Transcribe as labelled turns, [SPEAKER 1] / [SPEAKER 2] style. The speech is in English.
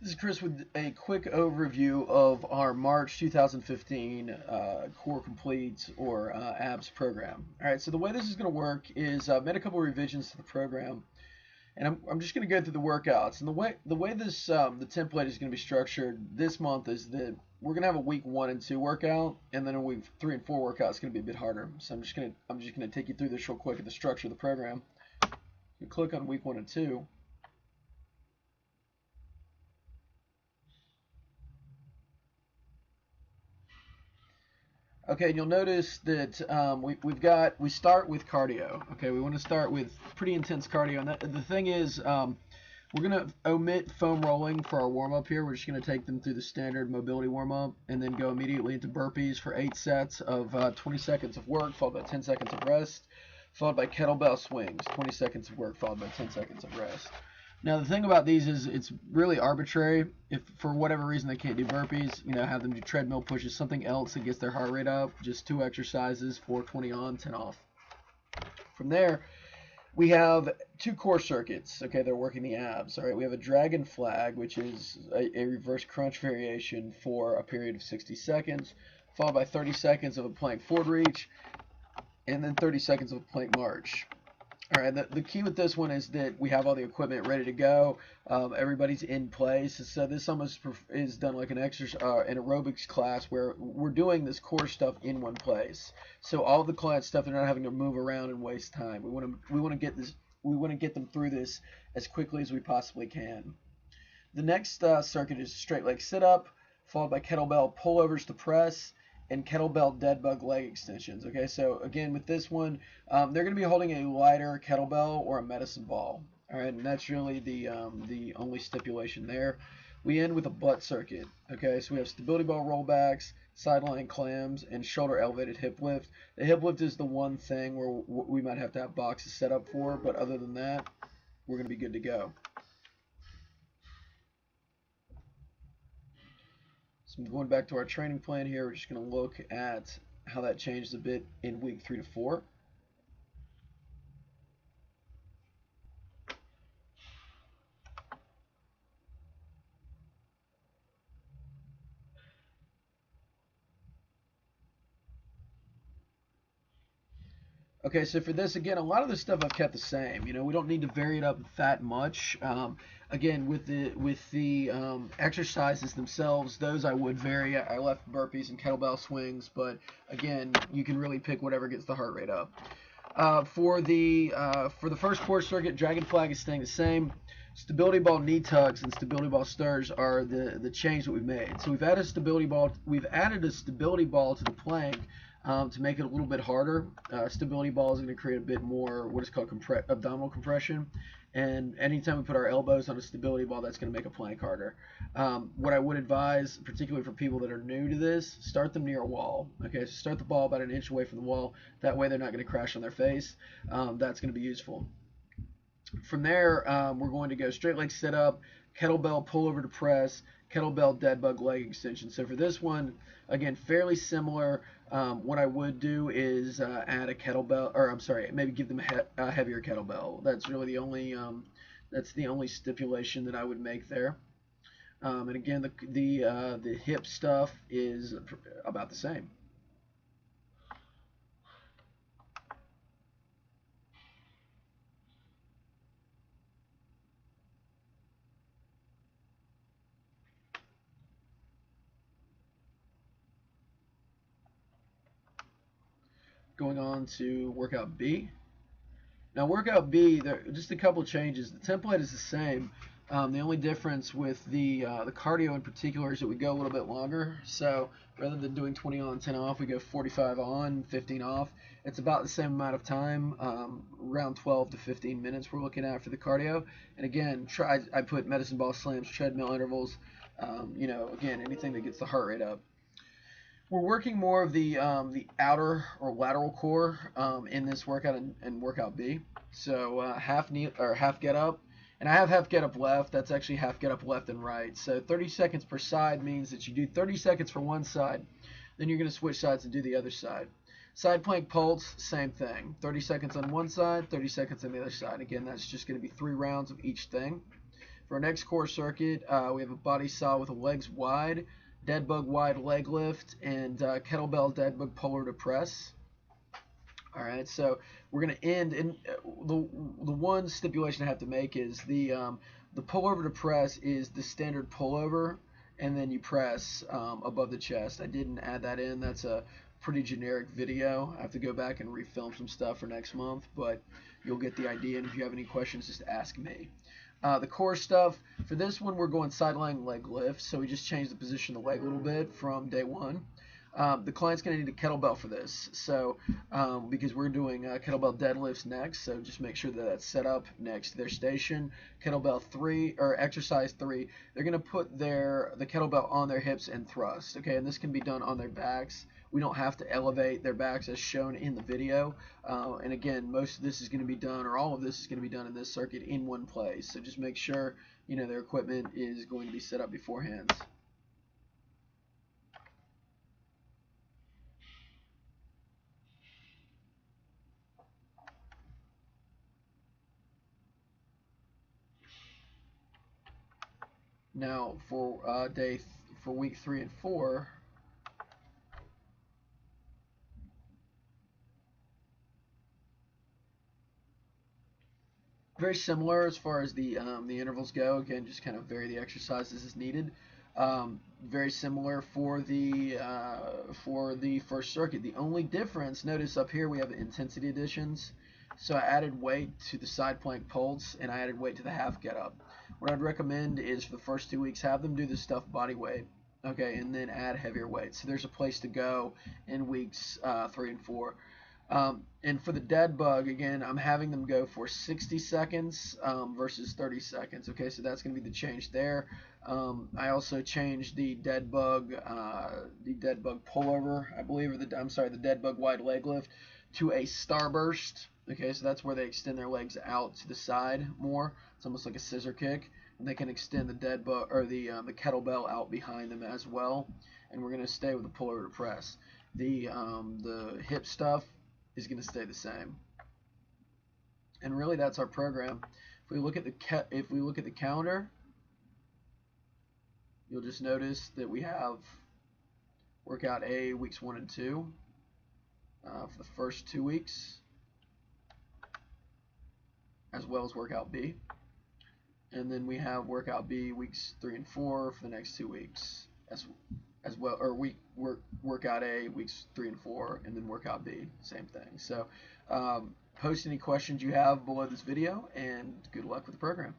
[SPEAKER 1] This is Chris with a quick overview of our March 2015 Core Complete or ABS program. All right, so the way this is going to work is I've made a couple revisions to the program, and I'm just going to go through the workouts. And the way this the template is going to be structured this month is that we're going to have a week 1 and 2 workout, and then a week 3 and 4 workout is going to be a bit harder. So I'm just gonna take you through this real quick at the structure of the program. You click on week 1 and 2. Okay, and you'll notice that we start with cardio. Okay, we want to start with pretty intense cardio, and the thing is, we're gonna omit foam rolling for our warm up here. We're just gonna take them through the standard mobility warm up, and then go immediately into burpees for 8 sets of 20 seconds of work, followed by 10 seconds of rest, followed by kettlebell swings, 20 seconds of work, followed by 10 seconds of rest. Now the thing about these is it's really arbitrary. If for whatever reason they can't do burpees, have them do treadmill pushes, something else that gets their heart rate up. Just 2 exercises, 420 on, 10 off. From there, we have 2 core circuits. Okay, they're working the abs. All right, we have a dragon flag, which is a reverse crunch variation for a period of 60 seconds, followed by 30 seconds of a plank forward reach, and then 30 seconds of a plank march. All right, the key with this one is that we have all the equipment ready to go. Everybody's in place. So this almost is done like an an aerobics class where we're doing this core stuff in one place. So all the client stuff, they're not having to move around and waste time. We want to get them through this as quickly as we possibly can. The next circuit is straight leg sit up, followed by kettlebell pullovers to press, and kettlebell dead bug leg extensions. Okay, so again with this one, they're going to be holding a lighter kettlebell or a medicine ball. All right, and that's really the only stipulation there. We end with a butt circuit. Okay, so we have stability ball rollbacks, sideline clams, and shoulder elevated hip lift. The hip lift is the one thing where we might have to have boxes set up for, but other than that, we're going to be good to go. So going back to our training plan here, we're just going to look at how that changed a bit in week 3 to 4. Okay, so for this, again, a lot of this stuff I've kept the same. We don't need to vary it up that much. Again, with the exercises themselves, those I would vary. I left burpees and kettlebell swings, but again, you can really pick whatever gets the heart rate up. For the first core circuit, dragon flag is staying the same. Stability ball knee tucks and stability ball stirs are the change that we've made. So we've added a stability ball. We've added a stability ball to the plank to make it a little bit harder. Stability ball is going to create a bit more what is called abdominal compression. And anytime we put our elbows on a stability ball, that's going to make a plank harder. What I would advise, particularly for people that are new to this, start them near a wall. Okay, so start the ball about an inch away from the wall. That way they're not going to crash on their face. That's going to be useful. From there, we're going to go straight leg sit up, kettlebell pull over to press, kettlebell dead bug leg extension. So for this one, again, fairly similar. What I would do is add a kettlebell, or I'm sorry, maybe give them a heavier kettlebell. That's really the only stipulation that I would make there. And again, the hip stuff is about the same. Going on to workout B. Now workout B, there just a couple changes. The template is the same. The only difference with the cardio in particular is that we go a little bit longer. So rather than doing 20 on, 10 off, we go 45 on, 15 off. It's about the same amount of time, around 12 to 15 minutes we're looking at for the cardio. And again, I put medicine ball slams, treadmill intervals, again, anything that gets the heart rate up. We're working more of the outer or lateral core in this workout and workout B. So half knee or half get up, and I have half get up left. That's actually half get up left and right. So 30 seconds per side means that you do 30 seconds for one side, then you're going to switch sides and do the other side. Side plank pulse, same thing. 30 seconds on one side, 30 seconds on the other side. Again, that's just going to be 3 rounds of each thing. For our next core circuit, we have a body saw with a legs wide, dead bug wide leg lift, and kettlebell dead bug puller to press. All right, so we're going to end, and the one stipulation I have to make is the pullover to press is the standard pullover, and then you press above the chest. I didn't add that in. That's a pretty generic video. I have to go back and refilm some stuff for next month, but you'll get the idea, and if you have any questions, just ask me. The core stuff, for this one, we're going side lying leg lift, so we just changed the position of the leg a little bit from day one. The client's going to need a kettlebell for this, so because we're doing kettlebell deadlifts next, so just make sure that that's set up next to their station. Kettlebell 3 or exercise 3, they're going to put the kettlebell on their hips and thrust. Okay, and this can be done on their backs. We don't have to elevate their backs as shown in the video. And again, most of this is going to be done, or all of this is going to be done in this circuit in one place. So just make sure their equipment is going to be set up beforehand. Now for week 3 and 4, very similar as far as the intervals go. Again, just kind of vary the exercises as needed. Very similar for the first circuit. The only difference, notice up here we have the intensity additions. So I added weight to the side plank pulse, and I added weight to the half get up. What I'd recommend is for the first 2 weeks, have them do the stuff body weight, okay, and then add heavier weight. So there's a place to go in weeks 3 and 4. And for the dead bug, again, I'm having them go for 60 seconds versus 30 seconds. Okay, so that's going to be the change there. I also changed the dead bug pullover, I believe, or the dead bug wide leg lift to a starburst. Okay, so that's where they extend their legs out to the side more. It's almost like a scissor kick, and they can extend the dead bug or the kettlebell out behind them as well. And we're going to stay with the pullover to press. The hip stuff is going to stay the same. And really, that's our program. If we look at the calendar, you'll just notice that we have workout A weeks 1 and 2 for the first 2 weeks, as well as workout B. And then we have workout B weeks 3 and 4 for the next 2 weeks as well, or workout A weeks 3 and 4, and then workout B, same thing. So post any questions you have below this video, and good luck with the program.